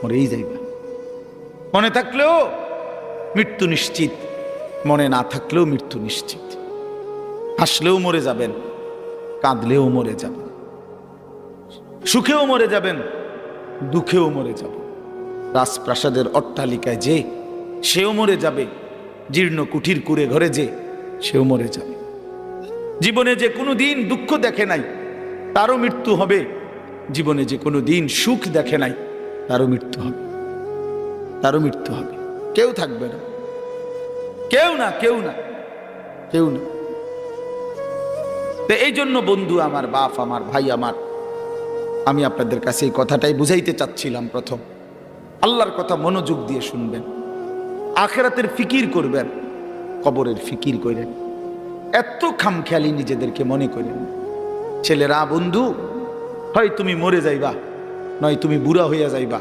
মরেই যাইবা। মনে থাকলেও মৃত্যু নিশ্চিত, মনে না থাকলেও মৃত্যু নিশ্চিত। হাসলেও মরে যাবেন, কাঁদলেও মরে যাবেন, সুখেও মরে যাবেন, দুঃখেও মরে যাবেন। রাজপ্রাসাদের অট্টালিকায় যে, সেও মরে যাবে। জীর্ণ কুঠির কুড়ে ঘরে যে, সেও মরে যাবে। জীবনে যে কোনো দিন দুঃখ দেখে নাই, তারও মৃত্যু হবে। জীবনে যে কোনো দিন সুখ দেখে নাই, তারও মৃত্যু হবে। তারও মৃত্যু হবে। কেউ থাকবে না, কেউ না, কেউ না, কেউ না। তো এই জন্য বন্ধু আমার, বাপ আমার, ভাই আমার, আমি আপনাদের কাছে এই কথাটাই বুঝাইতে চাচ্ছিলাম। প্রথম, আল্লাহর কথা মনোযোগ দিয়ে শুনবেন, আখিরাতের ফিকির করবেন, কবরের ফিকির করেন। এত খামখেয়ালি নিজেদেরকে মনে করেন। ছেলেরা, বন্ধু, হয় তুমি মরে যাইবা, নয় তুমি বুড়া হইয়া যাইবা।